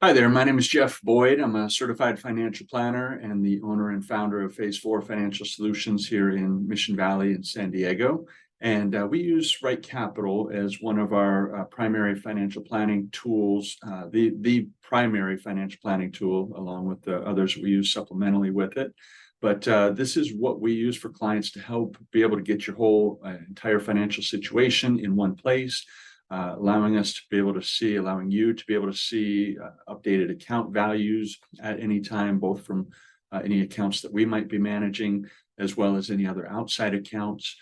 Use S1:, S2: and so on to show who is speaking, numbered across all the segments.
S1: Hi there, my name is Jeff Boyd. I'm a certified financial planner and the owner and founder of Phase 4 Financial Solutions here in Mission Valley in San Diego. And we use Right Capital as one of our primary financial planning tools, the primary financial planning tool, along with the others we use supplementally with it. But this is what we use for clients to help be able to get your whole entire financial situation in one place. Allowing us to be able to see, allowing you to be able to see updated account values at any time, both from any accounts that we might be managing, as well as any other outside accounts,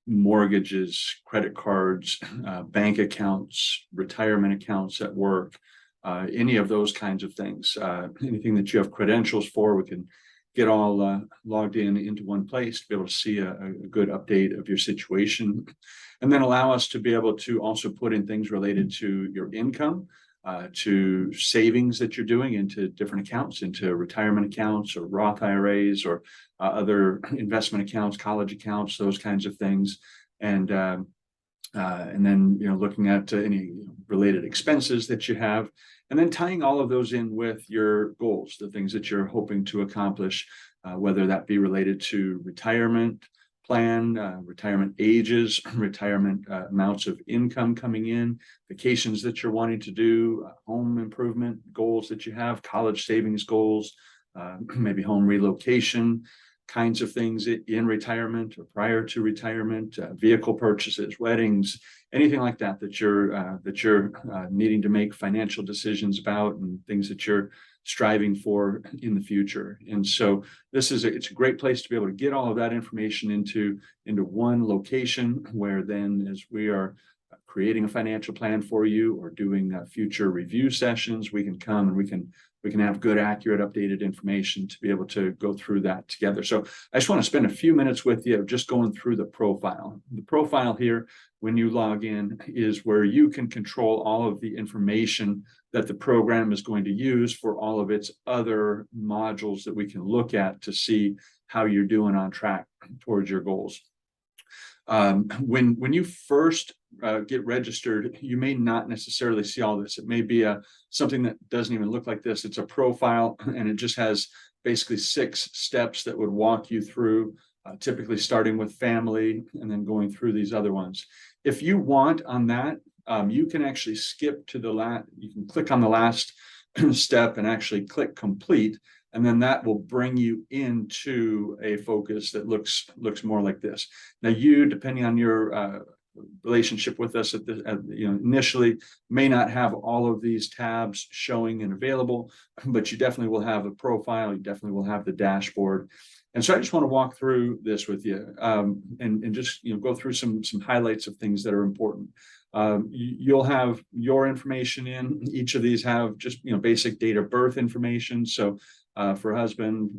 S1: mortgages, credit cards, bank accounts, retirement accounts at work, any of those kinds of things. Anything that you have credentials for, we can get all logged into one place to be able to see a good update of your situation, and then allow us to be able to also put in things related to your income, to savings that you're doing into different accounts, into retirement accounts or Roth IRAs or other investment accounts, college accounts, those kinds of things. And then, looking at any related expenses that you have, and then tying all of those in with your goals, the things that you're hoping to accomplish, whether that be related to retirement plan, retirement ages, retirement amounts of income coming in, vacations that you're wanting to do, home improvement goals that you have, college savings goals, maybe home relocation kinds of things in retirement or prior to retirement, vehicle purchases, weddings, anything like that you're needing to make financial decisions about, and things that you're striving for in the future. And so it's a great place to be able to get all of that information into one location, where then, as we are creating a financial plan for you or doing future review sessions, we can come and we can have good, accurate, updated information to be able to go through that together. So I just want to spend a few minutes with you just going through the profile. The profile here, when you log in, is where you can control all of the information that the program is going to use for all of its other modules that we can look at to see how you're doing on track towards your goals. When you first get registered, you may not necessarily see all this. It may be something that doesn't even look like this. It's a profile, and it just has basically 6 steps that would walk you through, typically starting with family and then going through these other ones. If you want on that, you can actually skip to the last. You can click on the last step and actually click complete, and then that will bring you into a focus that looks more like this. Now, you, depending on your relationship with us initially, may not have all of these tabs showing and available, but you definitely will have a profile. You definitely will have the dashboard. And so I just want to walk through this with you, and just go through some highlights of things that are important. You'll have your information in each of these. Have just basic date of birth information. So for husband,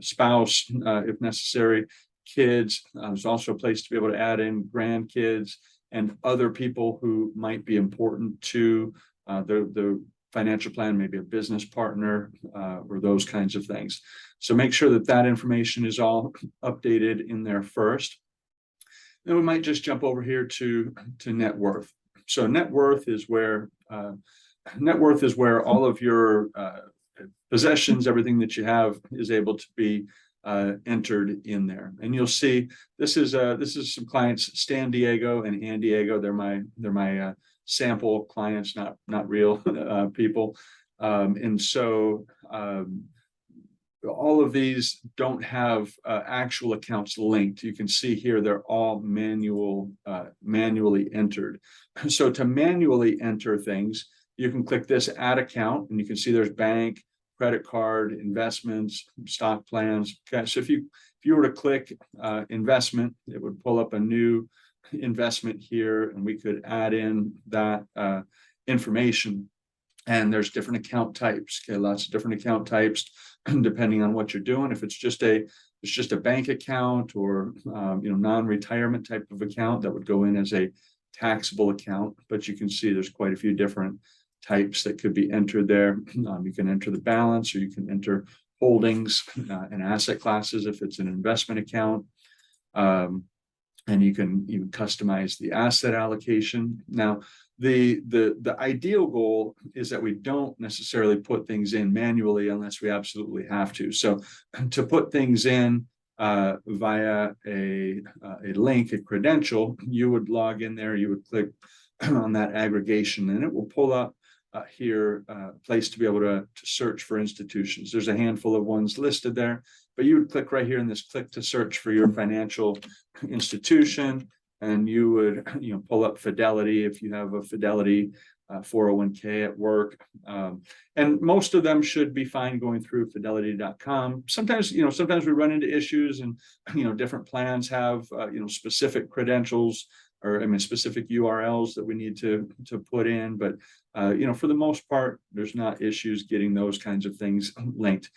S1: spouse, if necessary, kids. There's also a place to be able to add in grandkids and other people who might be important to the financial plan, maybe a business partner, or those kinds of things. So make sure that information is all updated in there first. Then we might just jump over here to net worth. So net worth is where all of your possessions, everything that you have, is able to be entered in there. And you'll see this is some clients, Stan Diego and Ann Diego. They're my sample clients, not real people. And so all of these don't have actual accounts linked. You can see here they're all manually entered. So to manually enter things, you can click this add account, and you can see there's bank, credit card, investments, stock plans. Okay, so if you were to click investment, it would pull up a new investment here, and we could add in that information. And there's different account types. Okay, lots of different account types depending on what you're doing. If it's just a bank account or non-retirement type of account, that would go in as a taxable account. But you can see there's quite a few different types that could be entered there. You can enter the balance, or you can enter holdings and asset classes if it's an investment account. and you can even customize the asset allocation. Now, the ideal goal is that we don't necessarily put things in manually unless we absolutely have to. So to put things in via a link, a credential, you would log in there, you would click on that aggregation, and it will pull up here a place to be able to search for institutions. There's a handful of ones listed there, but you would click right here in this click to search for your financial institution, and you would pull up Fidelity if you have a Fidelity 401k at work, and most of them should be fine going through fidelity.com. Sometimes we run into issues, and different plans have specific credentials, or specific URLs that we need to put in, but for the most part, there's not issues getting those kinds of things linked.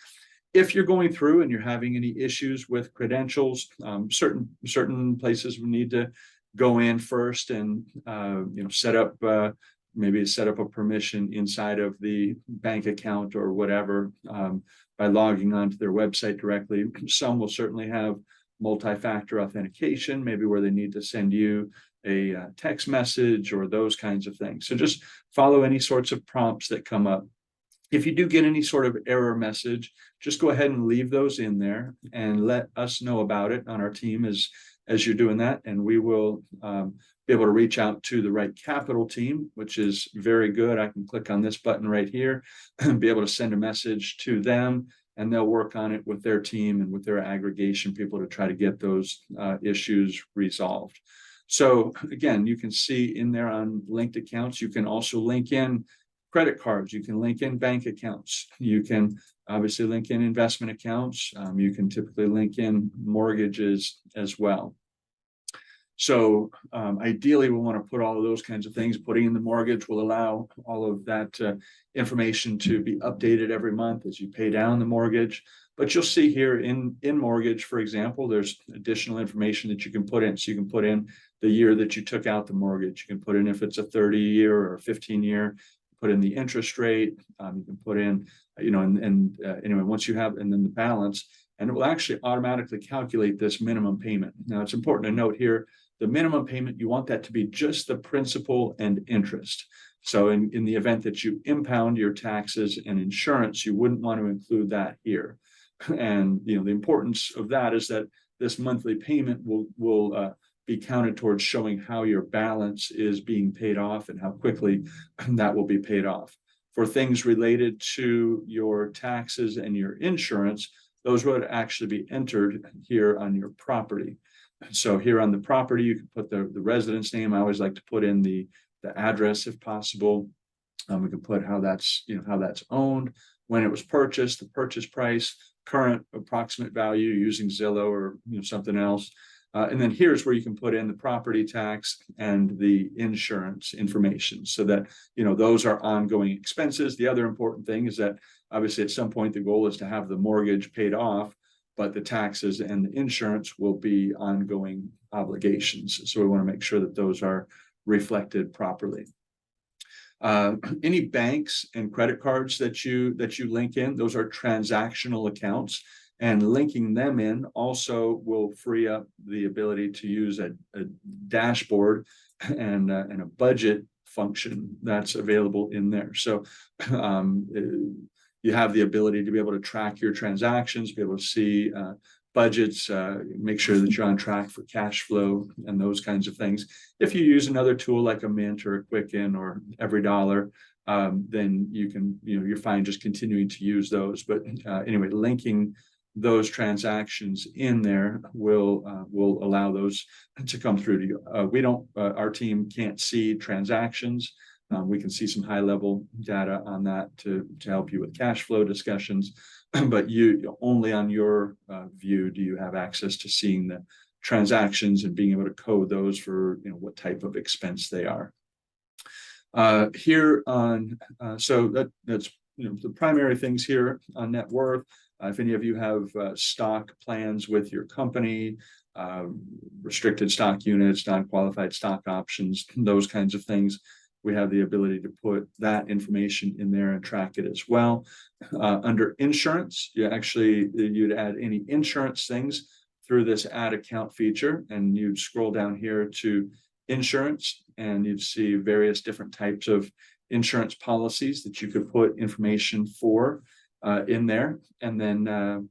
S1: If you're going through and you're having any issues with credentials, certain places we need to go in first and set up a permission inside of the bank account or whatever by logging onto their website directly. Some will certainly have multi-factor authentication, maybe where they need to send you a text message or those kinds of things. So just follow any sorts of prompts that come up. If you do get any sort of error message, just go ahead and leave those in there and let us know about it on our team as you're doing that, and we will be able to reach out to the Right Capital team, which is very good. I can click on this button right here and be able to send a message to them, and they'll work on it with their team and with their aggregation people to try to get those issues resolved. So again, you can see in there on linked accounts, you can also link in credit cards, you can link in bank accounts, you can obviously link in investment accounts, you can typically link in mortgages as well. So ideally, we want to put all of those kinds of things. Putting in the mortgage will allow all of that information to be updated every month as you pay down the mortgage. But you'll see here in mortgage, for example, there's additional information that you can put in. So you can put in the year that you took out the mortgage. You can put in if it's a 30-year or a 15-year. Put in the interest rate. You can put in, anyway, once you have, and then the balance, and it will actually automatically calculate this minimum payment. Now, it's important to note here, the minimum payment, you want that to be just the principal and interest. So in the event that you impound your taxes and insurance, you wouldn't want to include that here. And the importance of that is that this monthly payment will be counted towards showing how your balance is being paid off and how quickly that will be paid off. For things related to your taxes and your insurance, those would actually be entered here on your property. So here on the property, you can put the residence name. I always like to put in the address if possible. We can put how that's owned, when it was purchased, the purchase price, current approximate value using Zillow or something else. And then here's where you can put in the property tax and the insurance information so that, those are ongoing expenses. The other important thing is that obviously at some point, the goal is to have the mortgage paid off, but the taxes and the insurance will be ongoing obligations. So we want to make sure that those are reflected properly. Any banks and credit cards that you link in, those are transactional accounts. And linking them in also will free up the ability to use a dashboard and a budget function that's available in there. So you have the ability to be able to track your transactions, be able to see budgets, make sure that you're on track for cash flow and those kinds of things. If you use another tool like a Mint or a Quicken or EveryDollar, then you can, you're fine just continuing to use those. But anyway, linking those transactions in there will allow those to come through to you. Our team can't see transactions. We can see some high level data on that to help you with cash flow discussions, but you only on your view do you have access to seeing the transactions and being able to code those for what type of expense they are. Here on so that's the primary things here on net worth. If any of you have stock plans with your company, restricted stock units, non-qualified stock options, those kinds of things, we have the ability to put that information in there and track it as well. Under insurance, you'd add any insurance things through this add account feature, and you'd scroll down here to insurance, and you'd see various different types of insurance policies that you could put information for in there. And then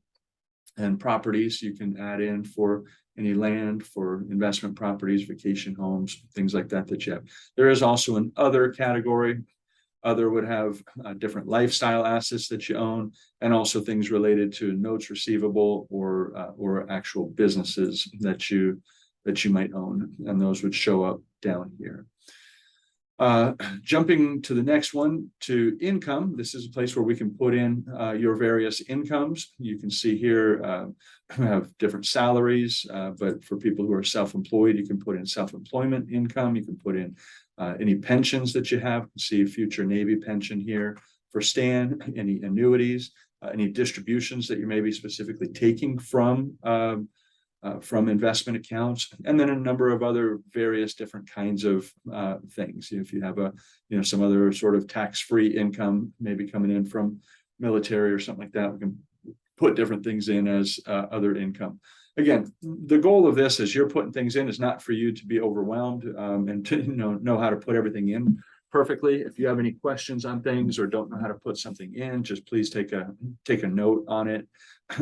S1: and properties you can add in for any land, for investment properties, vacation homes, things like that that you have. There is also an other category. Other would have different lifestyle assets that you own, and also things related to notes receivable or actual businesses that you might own, and those would show up down here. Jumping to the next one, to income. This is a place where we can put in your various incomes. You can see here we have different salaries, but for people who are self-employed, you can put in self-employment income. You can put in any pensions that you have. You can see future Navy pension here for Stan, any annuities, any distributions that you may be specifically taking from investment accounts, and then a number of other various different kinds of things. If you have some other sort of tax-free income maybe coming in from military or something like that, we can put different things in as other income. Again, the goal of this as you're putting things in is not for you to be overwhelmed and to know how to put everything in perfectly. If you have any questions on things or don't know how to put something in, just please take a note on it,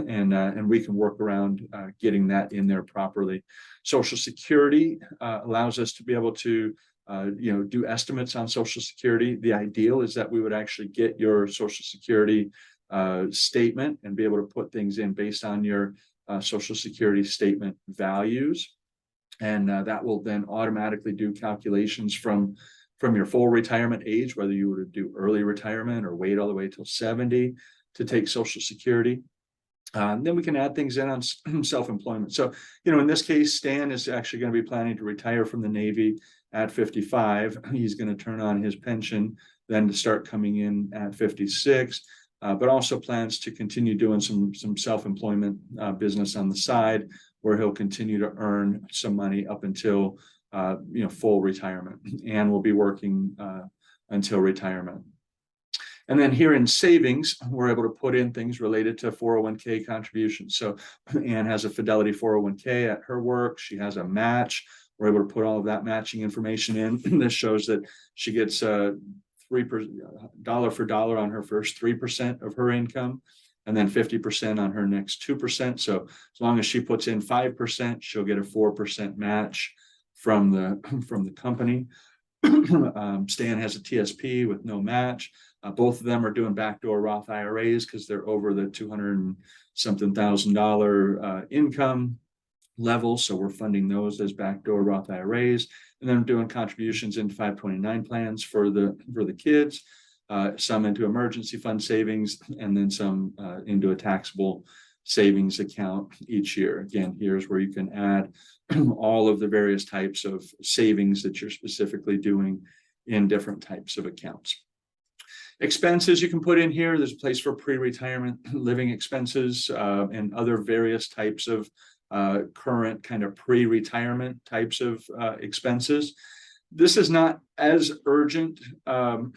S1: and we can work around getting that in there properly. Social Security allows us to be able to do estimates on Social Security. The ideal is that we would actually get your Social Security statement and be able to put things in based on your Social Security statement values, and that will then automatically do calculations from your full retirement age, whether you were to do early retirement or wait all the way till 70 to take Social Security. Then we can add things in on self-employment. So, in this case, Stan is actually going to be planning to retire from the Navy at 55. He's going to turn on his pension then to start coming in at 56, but also plans to continue doing some self-employment business on the side, where he'll continue to earn some money up until full retirement, and will be working until retirement. And then here in savings, we're able to put in things related to 401k contributions. So Anne has a Fidelity 401k at her work. She has a match. We're able to put all of that matching information in. This shows that she gets $3 for dollar on her first 3% of her income, and then 50% on her next 2%. So as long as she puts in 5%, she'll get a 4% match from the company. Stan has a TSP with no match. Both of them are doing backdoor Roth IRAs because they're over the $200-something thousand income level. So we're funding those as backdoor Roth IRAs, and then doing contributions into 529 plans for the kids, some into emergency fund savings, and then some into a taxable savings account each year. Again, here's where you can add all of the various types of savings that you're specifically doing in different types of accounts. Expenses you can put in here. There's a place for pre-retirement living expenses and other various types of current kind of pre-retirement types of expenses. This is not as urgent, in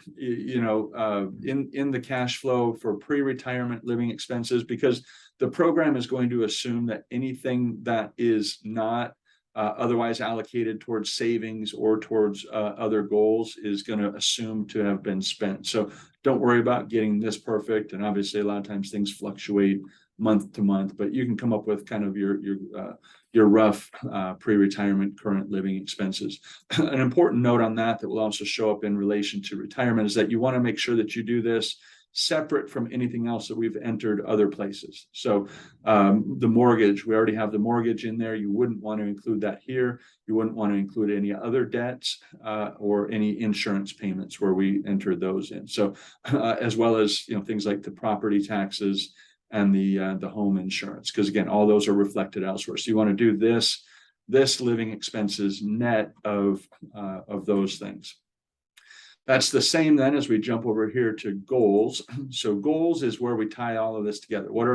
S1: the cash flow for pre-retirement living expenses, because the program is going to assume that anything that is not otherwise allocated towards savings or towards other goals is going to assume to have been spent. So don't worry about getting this perfect. And obviously, a lot of times things fluctuate month to month, but you can come up with kind of your rough pre-retirement current living expenses. An important note on that will also show up in relation to retirement is that you want to make sure that you do this separate from anything else that we've entered other places. So the mortgage, we already have the mortgage in there. You wouldn't want to include that here. You wouldn't want to include any other debts or any insurance payments where we entered those in. So as well as things like the property taxes and the home insurance, because again, all those are reflected elsewhere. So you want to do this living expenses net of those things. That's the same then as we jump over here to goals. So goals is where we tie all of this together. What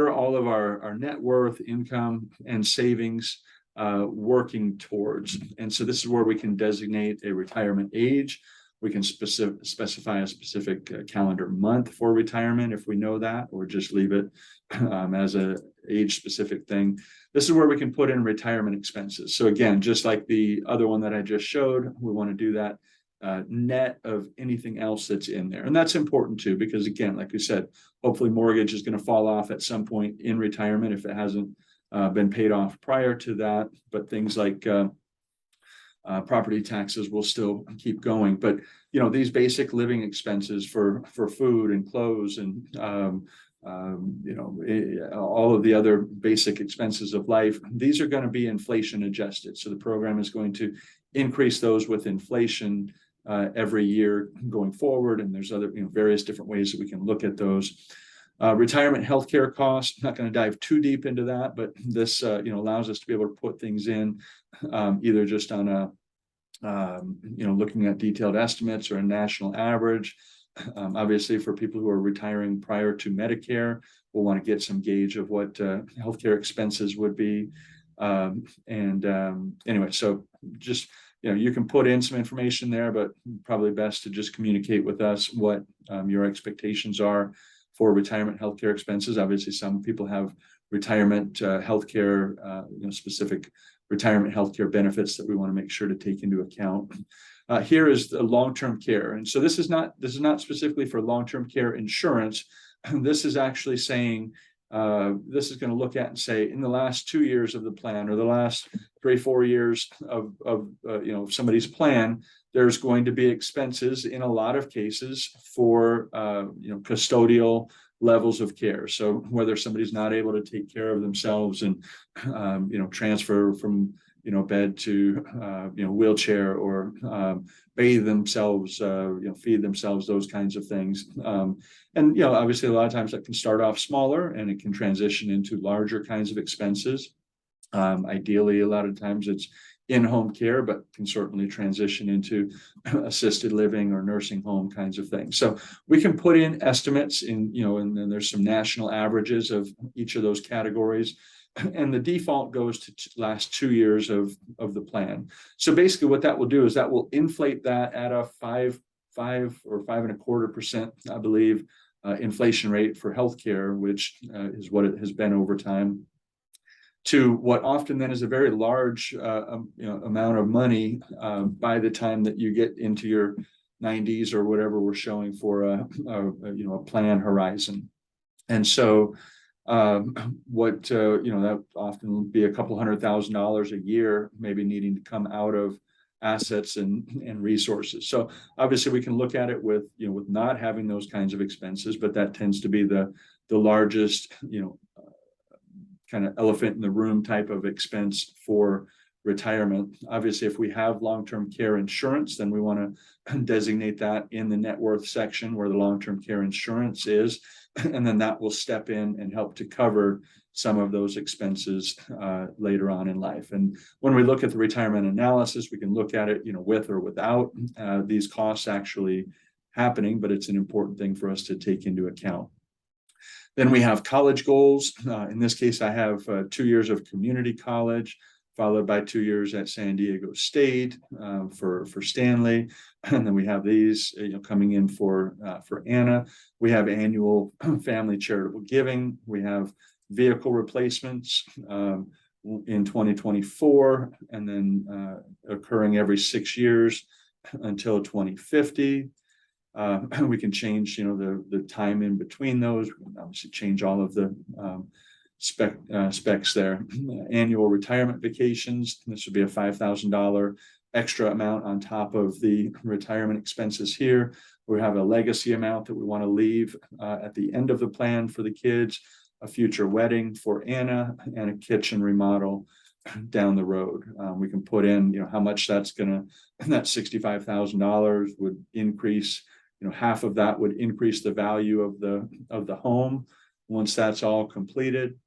S1: are all of our net worth, income, and savings working towards? And so this is where we can designate a retirement age. We can specify a specific calendar month for retirement if we know that, or just leave it as a age specific thing. This is where we can put in retirement expenses. So again, just like the other one that I just showed, we want to do that net of anything else that's in there. And that's important too, because again, like we said, hopefully mortgage is going to fall off at some point in retirement if it hasn't been paid off prior to that. But things like property taxes will still keep going. But these basic living expenses for food and clothes and all of the other basic expenses of life, these are going to be inflation adjusted. So the program is going to increase those with inflation every year going forward. And there's other various different ways that we can look at those. Retirement healthcare costs, I'm not going to dive too deep into that, but this allows us to be able to put things in either just on a looking at detailed estimates or a national average. Obviously, for people who are retiring prior to Medicare, we'll want to get some gauge of what healthcare expenses would be. Anyway, so just you can put in some information there, but probably best to just communicate with us what your expectations are for retirement healthcare expenses. Obviously, some people have retirement healthcare, specific retirement healthcare benefits that we want to make sure to take into account. Here is the long-term care, and so this is not specifically for long-term care insurance. This is actually saying this is going to look at and say in the last 2 years of the plan or the last 3-4 years of somebody's plan, there's going to be expenses in a lot of cases for custodial levels of care. So whether somebody's not able to take care of themselves and transfer from bed to wheelchair, or bathe themselves, feed themselves, those kinds of things. And obviously a lot of times that can start off smaller and it can transition into larger kinds of expenses. Ideally, a lot of times it's in-home care, but can certainly transition into assisted living or nursing home kinds of things. So we can put in estimates and then there's some national averages of each of those categories. And the default goes to last 2 years of the plan. So basically what that will do is that will inflate that at a 5 or 5.25%, I believe, inflation rate for healthcare, which is what it has been over time, to what often then is a very large amount of money by the time that you get into your 90s or whatever we're showing for a plan horizon. And so that often will be a couple $100,000 a year, maybe needing to come out of assets and resources. So obviously we can look at it with not having those kinds of expenses, but that tends to be the largest kind of elephant in the room type of expense for retirement. Obviously, if we have long-term care insurance, then we want to designate that in the net worth section where the long-term care insurance is, and then that will step in and help to cover some of those expenses later on in life. And when we look at the retirement analysis, we can look at it with or without these costs actually happening, but it's an important thing for us to take into account. Then we have college goals. In this case, I have 2 years of community college, followed by 2 years at San Diego State for Stanley. And then we have these coming in for Anna. We have annual family charitable giving. We have vehicle replacements in 2024, and then occurring every 6 years until 2050. We can change, the time in between those. We can obviously change all of the specs there. Annual retirement vacations. This would be a $5,000 extra amount on top of the retirement expenses here. We have a legacy amount that we want to leave at the end of the plan for the kids, a future wedding for Anna, and a kitchen remodel down the road. We can put in, how much that's that $65,000 would increase. Half of that would increase the value of the home once that's all completed.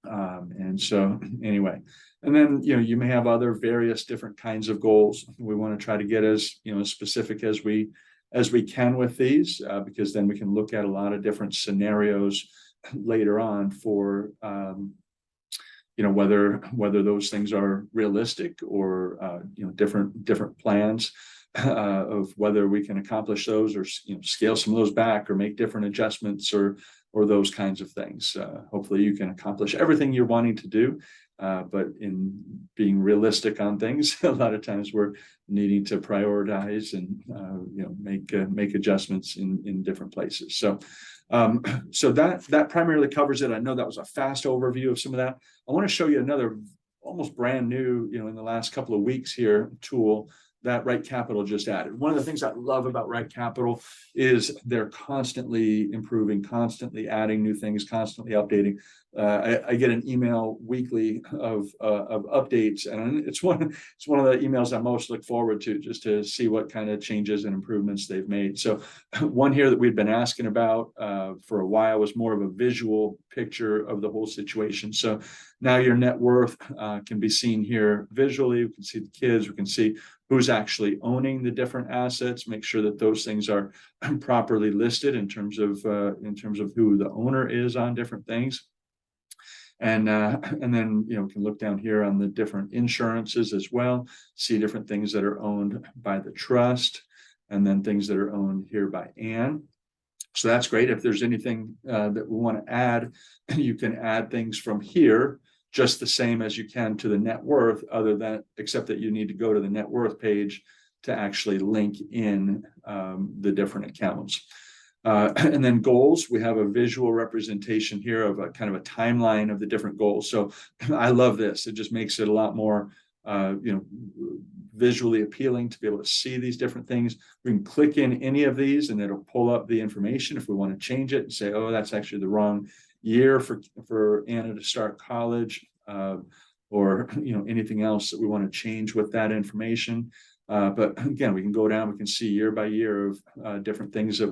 S1: And so anyway, and then you may have other various different kinds of goals. We want to try to get as specific as we can with these, because then we can look at a lot of different scenarios later on for whether those things are realistic or different plans. of whether we can accomplish those or scale some of those back or make different adjustments or those kinds of things. Hopefully you can accomplish everything you're wanting to do, but in being realistic on things, a lot of times we're needing to prioritize and make adjustments in different places. So that primarily covers it. I know that was a fast overview of some of that. I want to show you another almost brand new, in the last couple of weeks here, tool that Right Capital just added. One of the things I love about Right Capital is they're constantly improving, constantly adding new things, constantly updating. I get an email weekly of updates, and it's one of the emails I most look forward to, just to see what kind of changes and improvements they've made. So one here that we'd been asking about for a while was more of a visual picture of the whole situation. So now your net worth can be seen here visually. We can see the kids, we can see who's actually owning the different assets, make sure that those things are properly listed in terms of who the owner is on different things. And then, we can look down here on the different insurances as well, see different things that are owned by the trust, and then things that are owned here by Anne. So that's great. If there's anything that we want to add, you can add things from here just the same as you can to the net worth, except that you need to go to the net worth page to actually link in the different accounts. And then goals, we have a visual representation here of a kind of a timeline of the different goals. So I love this. It just makes it a lot more visually appealing to be able to see these different things. We can click in any of these and it'll pull up the information if we want to change it and say, oh, that's actually the wrong year for Anna to start college, or anything else that we want to change with that information. But again, we can go down, we can see year by year of different things that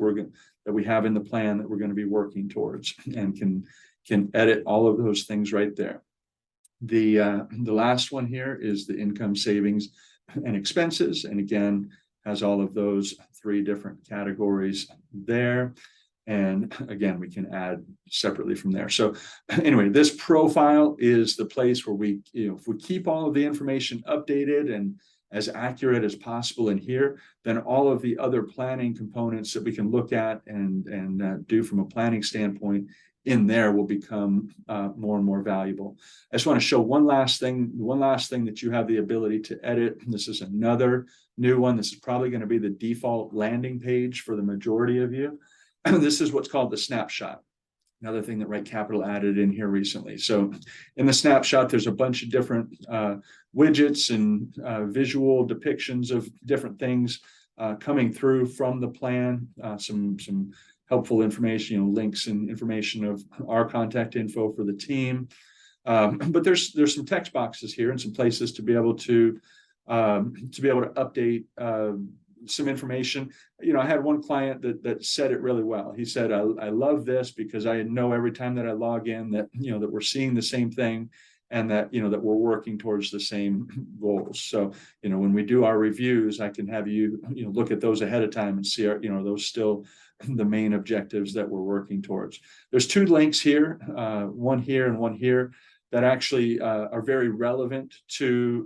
S1: we have in the plan that we're going to be working towards, and can edit all of those things right there. The last one here is the income, savings, and expenses, and again has all of those 3 different categories there. And again, we can add separately from there. So anyway, this profile is the place where we, if we keep all of the information updated and as accurate as possible in here, then all of the other planning components that we can look at and do from a planning standpoint in there will become more and more valuable. I just want to show one last thing that you have the ability to edit. This is another new one. This is probably going to be the default landing page for the majority of you. This is what's called the snapshot. Another thing that Right Capital added in here recently. So in the snapshot, there's a bunch of different widgets and visual depictions of different things coming through from the plan, some helpful information, links and information of our contact info for the team. But there's some text boxes here and some places to be able to update some information. I had one client that said it really well. He said, I love this because I know every time that I log in that, that we're seeing the same thing, and that, that we're working towards the same goals. So, when we do our reviews, I can have you, look at those ahead of time and see, are those still the main objectives that we're working towards. There's 2 links here, one here and one here, that actually are very relevant to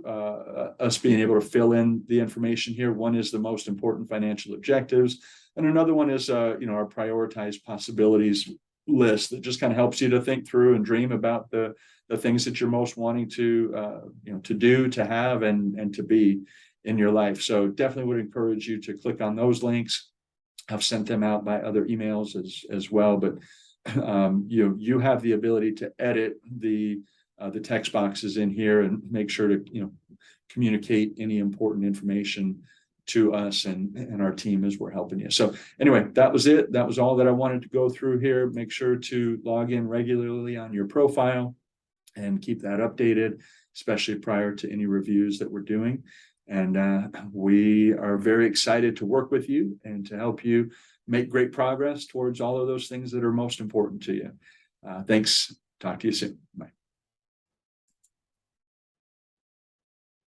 S1: us being able to fill in the information here. One is the most important financial objectives, and another one is our prioritized possibilities list that just kind of helps you to think through and dream about the things that you're most wanting to do, to have, and to be in your life. So definitely would encourage you to click on those links. I've sent them out by other emails as well, but you have the ability to edit the text boxes in here and make sure to communicate any important information to us and our team as we're helping you. So anyway, that was it. That was all that I wanted to go through here. Make sure to log in regularly on your profile and keep that updated, especially prior to any reviews that we're doing. And we are very excited to work with you and to help you make great progress towards all of those things that are most important to you. Thanks. Talk to you soon. Bye.